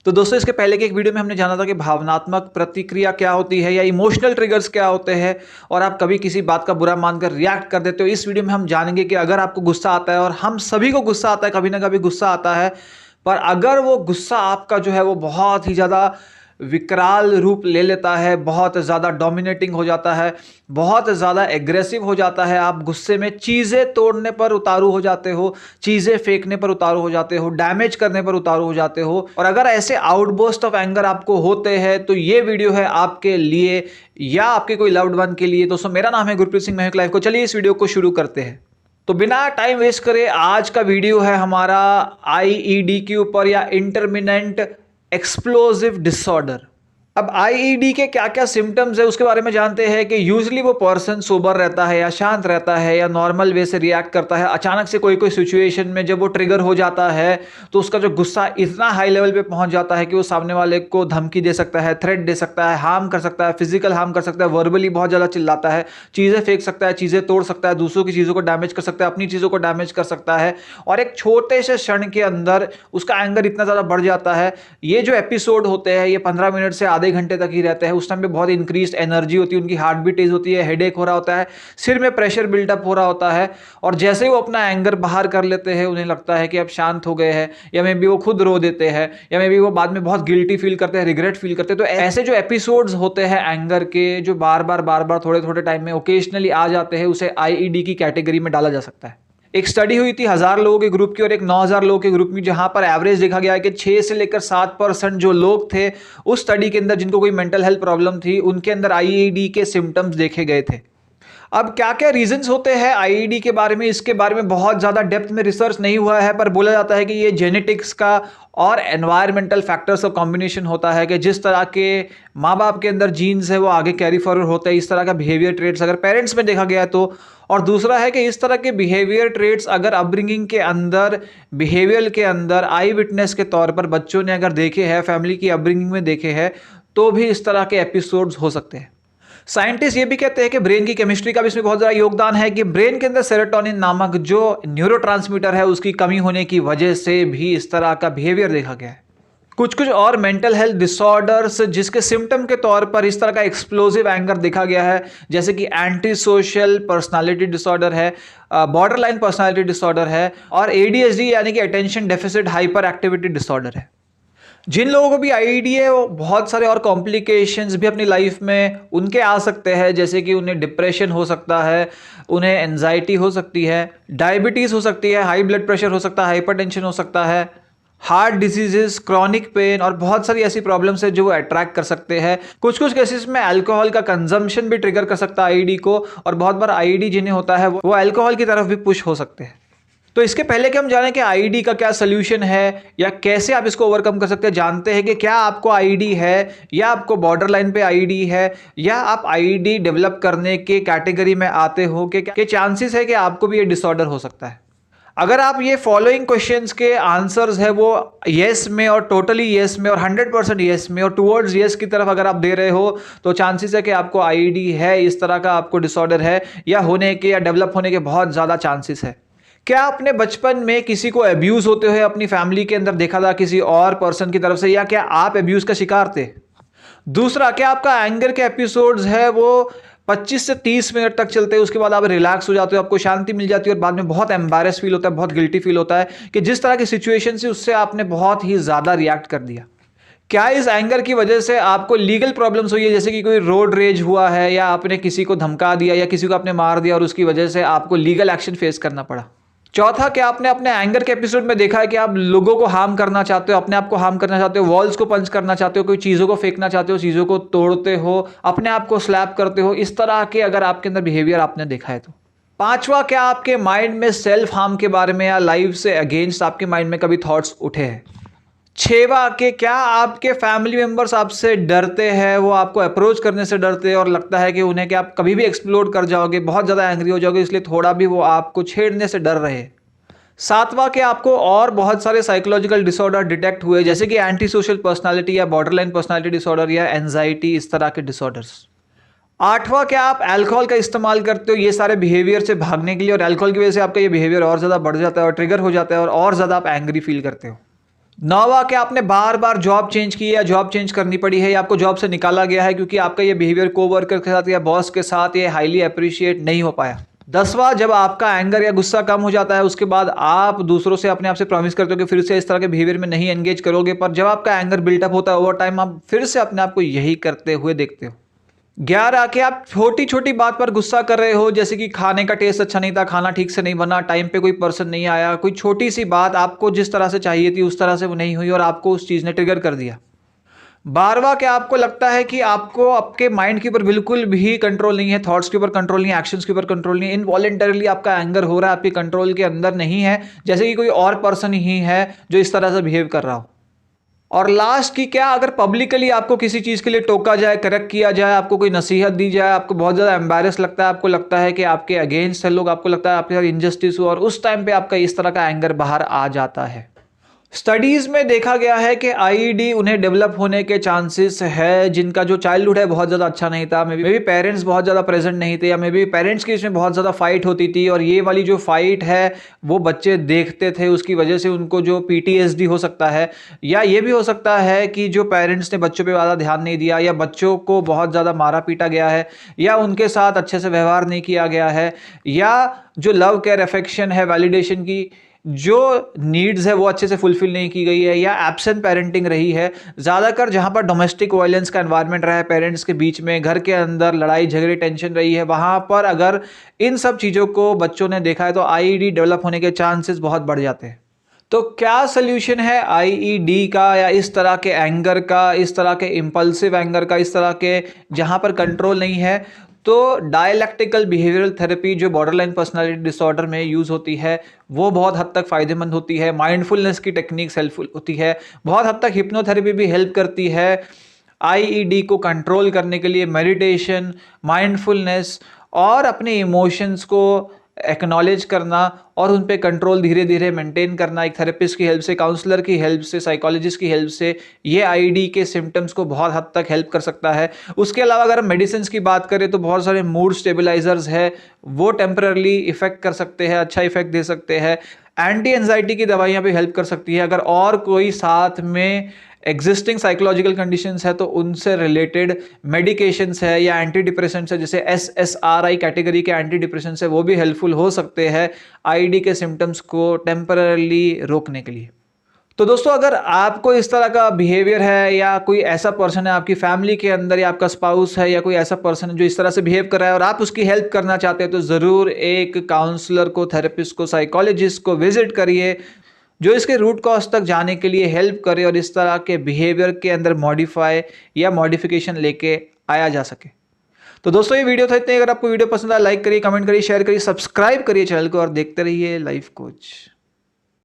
तो दोस्तों इसके पहले की एक वीडियो में हमने जाना था कि भावनात्मक प्रतिक्रिया क्या होती है या इमोशनल ट्रिगर्स क्या होते हैं और आप कभी किसी बात का बुरा मानकर रिएक्ट कर देते हो। इस वीडियो में हम जानेंगे कि अगर आपको गुस्सा आता है, और हम सभी को गुस्सा आता है, कभी ना कभी गुस्सा आता है, पर अगर वो गुस्सा आपका जो है वो बहुत ही ज़्यादा विकराल रूप ले लेता है, बहुत ज़्यादा डोमिनेटिंग हो जाता है, बहुत ज़्यादा एग्रेसिव हो जाता है, आप गुस्से में चीज़ें तोड़ने पर उतारू हो जाते हो, चीज़ें फेंकने पर उतारू हो जाते हो, डैमेज करने पर उतारू हो जाते हो, और अगर ऐसे आउटबर्स्ट ऑफ एंगर आपको होते हैं तो ये वीडियो है आपके लिए या आपके कोई लव्ड वन के लिए। दोस्तों मेरा नाम है गुरप्रीत सिंह महक लाइफ को। चलिए इस वीडियो को शुरू करते हैं। तो बिना टाइम वेस्ट करे आज का वीडियो है हमारा आईईडी के ऊपर या इंटरमिनेंट एक्सप्लोजिव डिसऑर्डर। अब आईईडी के क्या क्या सिम्टम्स है उसके बारे में जानते हैं कि यूजली वो पर्सन सोबर रहता है या शांत रहता है या नॉर्मल वे से रिएक्ट करता है। अचानक से कोई कोई सिचुएशन में जब वो ट्रिगर हो जाता है तो उसका जो गुस्सा इतना हाई लेवल पे पहुंच जाता है कि वो सामने वाले को धमकी दे सकता है, थ्रेट दे सकता है, हार्म कर सकता है, फिजिकल हार्म कर सकता है, वर्बली बहुत ज़्यादा चिल्लाता है, चीज़ें फेंक सकता है, चीज़ें तोड़ सकता है, दूसरों की चीज़ों को डैमेज कर सकता है, अपनी चीज़ों को डैमेज कर सकता है, और एक छोटे से क्षण के अंदर उसका एंगर इतना ज़्यादा बढ़ जाता है। ये जो एपिसोड होते हैं ये 15 मिनट से आधे घंटे तक ही रहते हैं। उस टाइम पे बहुत इंक्रीज एनर्जी होती है, उनकी हार्ट बीट तेज होती है, हेडेक हो रहा होता है, सिर में प्रेशर बिल्डअप हो रहा होता है, और जैसे ही वो अपना एंगर बाहर कर लेते हैं उन्हें लगता है कि अब शांत हो गए हैं, या मे बी वो खुद रो देते हैं, या मे बी वो बाद में बहुत गिल्टी फील करते हैं, रिग्रेट फील करते हैं। तो ऐसे जो एपिसोड्स होते हैं एंगर के, जो बार बार थोड़े थोड़े टाइम में ओकेजनली आ जाते हैं, उसे आईईडी की कैटेगरी में डाला जा सकता है। एक स्टडी हुई थी 1000 लोगों के ग्रुप की और एक 9000 लोगों के ग्रुप में, जहां पर एवरेज देखा गया है कि 6 से लेकर 7% जो लोग थे उस स्टडी के अंदर जिनको कोई मेंटल हेल्थ प्रॉब्लम थी, उनके अंदर आईईडी के सिम्टम्स देखे गए थे। अब क्या क्या रीजंस होते हैं आईईडी के बारे में, इसके बारे में बहुत ज़्यादा डेप्थ में रिसर्च नहीं हुआ है, पर बोला जाता है कि ये जेनेटिक्स का और एनवायरमेंटल फैक्टर्स का कॉम्बिनेशन होता है कि जिस तरह के माँ बाप के अंदर जीन्स है वो आगे कैरी फॉरवर्ड होते हैं, इस तरह का बिहेवियर ट्रेट्स अगर पेरेंट्स में देखा गया है तो। और दूसरा है कि इस तरह के बिहेवियर ट्रेट्स अगर अपब्रिंगिंग के अंदर, बिहेवियर के अंदर आई विटनेस के तौर पर बच्चों ने अगर देखे हैं, फैमिली की अपब्रिंगिंग में देखे हैं, तो भी इस तरह के एपिसोड्स हो सकते हैं। साइंटिस्ट ये भी कहते हैं कि ब्रेन की केमिस्ट्री का भी इसमें बहुत ज़्यादा योगदान है कि ब्रेन के अंदर सेरोटोनिन नामक जो न्यूरोट्रांसमीटर है उसकी कमी होने की वजह से भी इस तरह का बिहेवियर देखा गया है। कुछ और मेंटल हेल्थ डिसऑर्डर्स जिसके सिम्टम के तौर पर इस तरह का एक्सप्लोसिव एंगर देखा गया है, जैसे कि एंटी सोशल पर्सनालिटी डिसऑर्डर है, बॉर्डरलाइन पर्सनालिटी डिसऑर्डर है, और एडीएचडी यानी कि attention deficit hyper activity disorder है। जिन लोगों को भी आईडी है वो बहुत सारे और कॉम्प्लिकेशंस भी अपनी लाइफ में उनके आ सकते हैं, जैसे कि उन्हें डिप्रेशन हो सकता है, उन्हें एंजाइटी हो सकती है, डायबिटीज़ हो सकती है, हाई ब्लड प्रेशर हो सकता है, हाइपरटेंशन हो सकता है, हार्ट डिजीजेस, क्रॉनिक पेन, और बहुत सारी ऐसी प्रॉब्लम्स है जो वो अट्रैक्ट कर सकते हैं। कुछ केसेस में अल्कोहल का कंजम्पशन भी ट्रिगर कर सकता है आईडी को, और बहुत बार आईडी जिन्हें होता है वो अल्कोहल की तरफ भी पुश हो सकते हैं। तो इसके पहले कि हम जानें कि आईडी का क्या सोल्यूशन है या कैसे आप इसको ओवरकम कर सकते हैं, जानते हैं कि क्या आपको आईडी है या आपको बॉर्डर लाइन पे आईडी है या आप आईडी डेवलप करने के कैटेगरी में आते हो कि चांसेस है कि आपको भी ये डिसऑर्डर हो सकता है। अगर आप ये फॉलोइंग क्वेश्चंस के आंसर्स है वो येस में और टोटली येस में और 100% येस में और टुवर्ड्स येस की तरफ अगर आप दे रहे हो तो चांसेस है कि आपको आईडी है, इस तरह का आपको डिसऑर्डर है या होने के या डेवलप होने के बहुत ज़्यादा चांसेस है। क्या आपने बचपन में किसी को अब्यूज होते हुए अपनी फैमिली के अंदर देखा था किसी और पर्सन की तरफ से, या क्या आप अब्यूज का शिकार थे? दूसरा, क्या आपका एंगर के एपिसोड्स है वो 25 से 30 मिनट तक चलते हैं, उसके बाद आप रिलैक्स हो जाते हो, आपको शांति मिल जाती है और बाद में बहुत एम्बैरेस फील होता है, बहुत गिल्टी फील होता है कि जिस तरह की सिचुएशन से उससे आपने बहुत ही ज़्यादा रिएक्ट कर दिया? क्या इस एंगर की वजह से आपको लीगल प्रॉब्लम्स हुई है, जैसे कि कोई रोड रेज हुआ है या आपने किसी को धमका दिया या किसी को आपने मार दिया और उसकी वजह से आपको लीगल एक्शन फेस करना पड़ा? चौथा, क्या आपने अपने एंगर के एपिसोड में देखा है कि आप लोगों को हार्म करना चाहते हो, अपने आप को हार्म करना चाहते हो, वॉल्स को पंच करना चाहते हो, कोई चीज़ों को फेंकना चाहते हो, चीज़ों को तोड़ते हो, अपने आप को स्लैप करते हो, इस तरह के अगर आपके अंदर बिहेवियर आपने देखा है तो? पांचवा, क्या आपके माइंड में सेल्फ हार्म के बारे में या लाइफ से अगेंस्ट आपके माइंड में कभी थॉट्स उठे हैं? छेवा, के क्या आपके फैमिली मेंबर्स आपसे डरते हैं, वो आपको अप्रोच करने से डरते हैं और लगता है कि उन्हें कि आप कभी भी एक्सप्लोड कर जाओगे, बहुत ज़्यादा एंग्री हो जाओगे, इसलिए थोड़ा भी वो आपको छेड़ने से डर रहे? सातवां, कि आपको और बहुत सारे साइकोलॉजिकल डिसऑर्डर डिटेक्ट हुए, जैसे कि एंटी सोशल पर्सनालिटी या बॉर्डरलाइन पर्सनालिटी डिसऑर्डर या एंजाइटी, इस तरह के डिसऑर्डर्स। आठवां, क्या आप अल्कोहल का इस्तेमाल करते हो ये सारे बिहेवियर से भागने के लिए, और अल्कोहल की वजह से आपका ये बिहेवियर और ज़्यादा बढ़ जाता है और ट्रिगर हो जाता है और ज़्यादा आप एंग्री फील करते हो? नौवा कि आपने बार बार जॉब चेंज की या जॉब चेंज करनी पड़ी है या आपको जॉब से निकाला गया है क्योंकि आपका ये बिहेवियर कोवर्कर के साथ या बॉस के साथ ये हाईली अप्रिशिएट नहीं हो पाया। 10वां, जब आपका एंगर या गुस्सा कम हो जाता है उसके बाद आप दूसरों से अपने आप से प्रॉमिस करते हो कि फिर से इस तरह के बिहेवियर में नहीं एंगेज करोगे, पर जब आपका एंगर बिल्टअप होता है ओवर टाइम आप फिर से अपने आप को यही करते हुए देखते हो। 11 कि आप छोटी छोटी बात पर गुस्सा कर रहे हो, जैसे कि खाने का टेस्ट अच्छा नहीं था, खाना ठीक से नहीं बना, टाइम पे कोई पर्सन नहीं आया, कोई छोटी सी बात आपको जिस तरह से चाहिए थी उस तरह से वो नहीं हुई और आपको उस चीज़ ने ट्रिगर कर दिया। 12वां कि आपको लगता है कि आपको आपके माइंड के ऊपर बिल्कुल भी कंट्रोल नहीं है, थॉट्स के ऊपर कंट्रोल नहीं है, एक्शंस के ऊपर कंट्रोल नहीं है, इनवॉलेंटरली आपका एंगर हो रहा है, आपके कंट्रोल के अंदर नहीं है, जैसे कि कोई और पर्सन ही है जो इस तरह से बिहेव कर रहा हो। और लास्ट की क्या, अगर पब्लिकली आपको किसी चीज़ के लिए टोका जाए, करेक्ट किया जाए, आपको कोई नसीहत दी जाए, आपको बहुत ज़्यादा एम्बैरेस लगता है, आपको लगता है कि आपके अगेंस्ट है लोग, आपको लगता है आपके साथ इनजस्टिस हुआ और उस टाइम पे आपका इस तरह का एंगर बाहर आ जाता है। स्टडीज में देखा गया है कि आईईडी उन्हें डेवलप होने के चांसेस है जिनका जो चाइल्डहुड है बहुत ज़्यादा अच्छा नहीं था, मे बी पेरेंट्स बहुत ज़्यादा प्रेजेंट नहीं थे या मे बी पेरेंट्स की इसमें बहुत ज़्यादा फाइट होती थी और ये वाली जो फाइट है वो बच्चे देखते थे, उसकी वजह से उनको जो पीटीएसडी हो सकता है, या ये भी हो सकता है कि जो पेरेंट्स ने बच्चों पर ज़्यादा ध्यान नहीं दिया या बच्चों को बहुत ज़्यादा मारा पीटा गया है या उनके साथ अच्छे से व्यवहार नहीं किया गया है या जो लव केयर अफेक्शन है, वैलिडेशन की जो नीड्स है वो अच्छे से फुलफिल नहीं की गई है या एब्सेंट पेरेंटिंग रही है। ज़्यादातर जहाँ पर डोमेस्टिक वायलेंस का एनवायरनमेंट रहा है, पेरेंट्स के बीच में घर के अंदर लड़ाई झगड़े टेंशन रही है, वहाँ पर अगर इन सब चीज़ों को बच्चों ने देखा है तो आईईडी डेवलप होने के चांसेस बहुत बढ़ जाते हैं। तो क्या सोल्यूशन है आईईडी का या इस तरह के एंगर का, इस तरह के इम्पल्सिव एंगर का, इस तरह के जहाँ पर कंट्रोल नहीं है? तो डायलैक्टिकल बिहेवियरल थेरेपी जो बॉर्डरलाइन पर्सनालिटी डिसऑर्डर में यूज़ होती है वो बहुत हद तक फ़ायदेमंद होती है। माइंडफुलनेस की टेक्निक्स हेल्पफुल होती है, बहुत हद तक हिप्नोथेरेपी भी हेल्प करती है आईईडी को कंट्रोल करने के लिए। मेडिटेशन, माइंडफुलनेस और अपने इमोशंस को एक्नॉलेज करना और उन पे कंट्रोल धीरे धीरे मेंटेन करना एक थेरेपिस्ट की हेल्प से, काउंसलर की हेल्प से, साइकोलॉजिस्ट की हेल्प से, ये आईडी के सिम्टम्स को बहुत हद तक हेल्प कर सकता है। उसके अलावा अगर हम मेडिसिन की बात करें तो बहुत सारे मूड स्टेबलाइजर्स है, वो टेम्पररी इफेक्ट कर सकते हैं, अच्छा इफेक्ट दे सकते हैं। एंटी एंजाइटी की दवाइयाँ भी हेल्प कर सकती है। अगर और कोई साथ में एग्जिस्टिंग साइकोलॉजिकल कंडीशंस है तो उनसे रिलेटेड मेडिकेशंस है या एंटी डिप्रेसेंट्स है, जैसे SSRI कैटेगरी के एंटी डिप्रेसेंट्स है, वो भी हेल्पफुल हो सकते हैं आईडी के सिम्टम्स को टेम्पररी रोकने के लिए। तो दोस्तों, अगर आपको इस तरह का बिहेवियर है या कोई ऐसा पर्सन है आपकी फैमिली के अंदर या आपका स्पाउस है या कोई ऐसा पर्सन है जो इस तरह से बिहेव कर रहा है और आप उसकी हेल्प करना चाहते हैं तो ज़रूर एक काउंसलर को, थेरेपिस्ट को, साइकोलॉजिस्ट को विजिट करिए जो इसके रूट कॉज तक जाने के लिए हेल्प करे और इस तरह के बिहेवियर के अंदर मॉडिफाई या मॉडिफिकेशन लेके आया जा सके। तो दोस्तों, ये वीडियो था इतने। अगर आपको वीडियो पसंद आया लाइक करिए, कमेंट करिए, शेयर करिए, सब्सक्राइब करिए चैनल को और देखते रहिए लाइफ कोच।